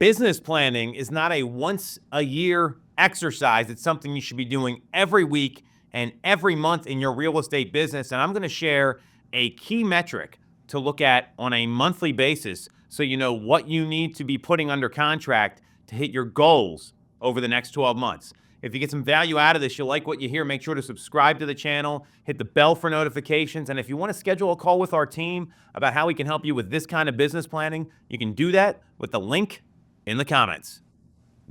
Business planning is not a once a year exercise. It's something you should be doing every week and every month in your real estate business. And I'm going to share a key metric to look at on a monthly basis so you know what you need to be putting under contract to hit your goals over the next 12 months. If you get some value out of this, you like what you hear, make sure to subscribe to the channel, hit the bell for notifications. And if you want to schedule a call with our team about how we can help you with this kind of business planning, you can do that with the link in the comments.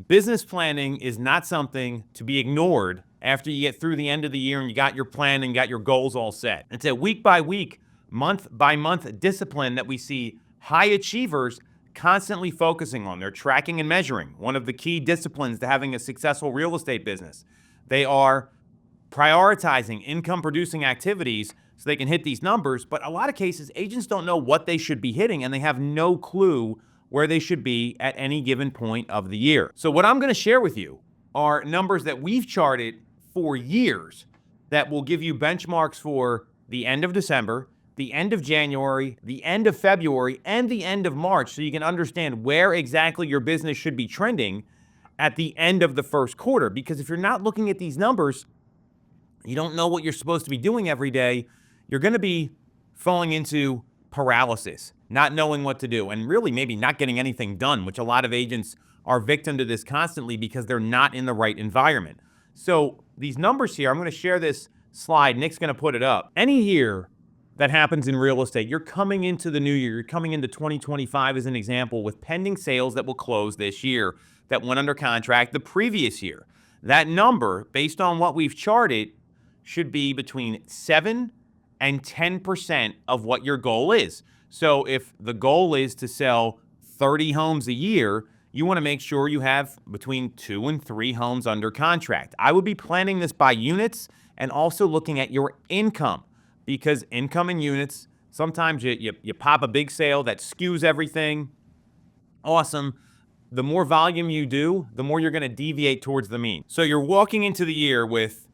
Business planning is not something to be ignored after you get through the end of the year and you got your plan and got your goals all set. It's a week by week, month by month discipline that we see high achievers constantly focusing on. They're tracking and measuring, one of the key disciplines to having a successful real estate business. They are prioritizing income-producing activities so they can hit these numbers, but a lot of cases, agents don't know what they should be hitting, and they have no clue where they should be at any given point of the year. So what I'm going to share with you are numbers that we've charted for years that will give you benchmarks for the end of December, the end of January, the end of February, and the end of March, so you can understand where exactly your business should be trending at the end of the first quarter. Because if you're not looking at these numbers, you don't know what you're supposed to be doing every day, you're going to be falling into paralysis, not knowing what to do, and really maybe not getting anything done, which a lot of agents are victim to this constantly because they're not in the right environment. So these numbers here, I'm going to share this slide. Nick's going to put it up. Any year that happens in real estate, you're coming into the new year, you're coming into 2025 as an example with pending sales that will close this year that went under contract the previous year. That number, based on what we've charted, should be between 7 and 10% of what your goal is. So if the goal is to sell 30 homes a year, you want to make sure you have between 2 and 3 homes under contract. I would be planning this by units and also looking at your income, because income and units, sometimes you pop a big sale that skews everything. Awesome. The more volume you do, the more you're going to deviate towards the mean. So you're walking into the year with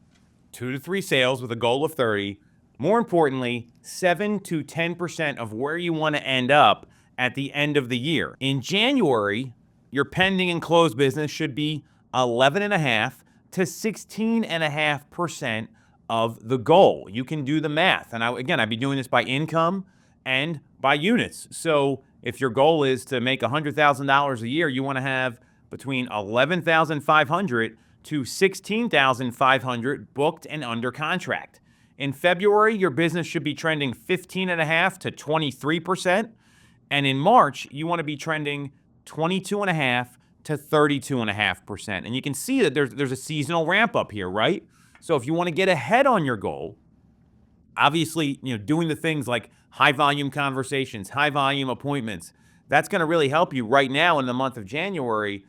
2 to 3 sales with a goal of 30. More importantly, 7 to 10% of where you want to end up at the end of the year. In January, your pending and closed business should be 11.5 to 16.5% of the goal. You can do the math. And I'd be doing this by income and by units. So if your goal is to make $100,000 a year, you want to have between $11,500 to $16,500 booked and under contract. In February, your business should be trending 15.5 to 23%. And in March, you want to be trending 22.5 to 32.5%. And you can see that there's a seasonal ramp up here, right? So if you want to get ahead on your goal, obviously, doing the things like high volume conversations, high volume appointments, that's going to really help you right now in the month of January.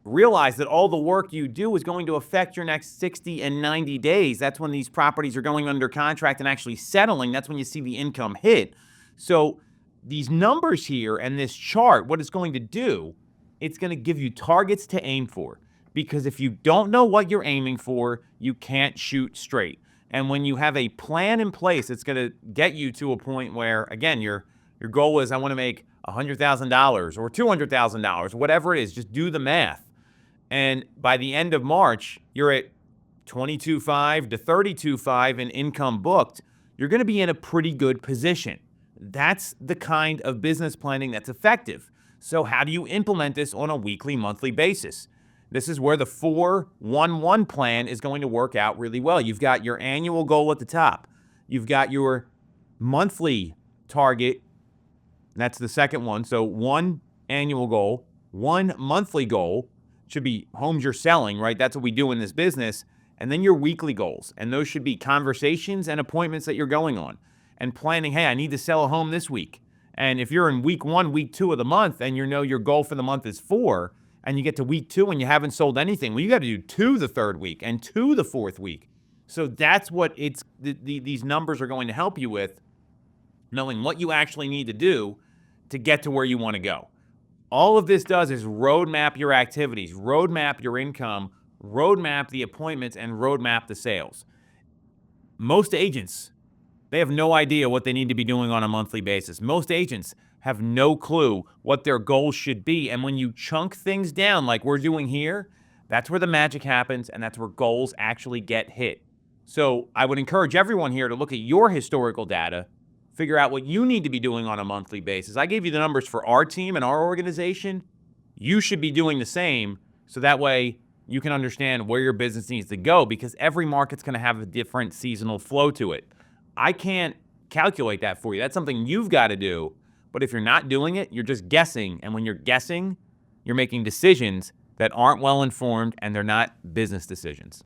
Realize that all the work you do is going to affect your next 60 and 90 days. That's when these properties are going under contract and actually settling. That's when you see the income hit. So these numbers here and this chart, what it's going to do, it's going to give you targets to aim for. Because if you don't know what you're aiming for, you can't shoot straight. And when you have a plan in place, it's going to get you to a point where, again, your goal is I want to make $100,000 or $200,000, whatever it is. Just do the math. And by the end of March, you're at 22.5 to 32.5 in income booked. You're going to be in a pretty good position. That's the kind of business planning that's effective. So how do you implement this on a weekly, monthly basis? This is where the 4-1-1 plan is going to work out really well. You've got your annual goal at the top. You've got your monthly target. That's the second one. So 1 annual goal, 1 monthly goal should be homes you're selling, right? That's what we do in this business. And then your weekly goals. And those should be conversations and appointments that you're going on. And planning, hey, I need to sell a home this week. And if you're in week 1, week 2 of the month, and your goal for the month is 4, and you get to week 2 and you haven't sold anything, well, you got to do 2 the 3rd week and 2 the 4th week. So that's what these numbers are going to help you with, knowing what you actually need to do to get to where you want to go. All of this does is roadmap your activities, roadmap your income, roadmap the appointments, and roadmap the sales. Most agents, they have no idea what they need to be doing on a monthly basis. Most agents have no clue what their goals should be. And when you chunk things down like we're doing here, that's where the magic happens, and that's where goals actually get hit. So I would encourage everyone here to look at your historical data, figure out what you need to be doing on a monthly basis. I gave you the numbers for our team and our organization. You should be doing the same, so that way you can understand where your business needs to go, because every market's going to have a different seasonal flow to it. I can't calculate that for you. That's something you've got to do. But if you're not doing it, you're just guessing. And when you're guessing, you're making decisions that aren't well informed, and they're not business decisions.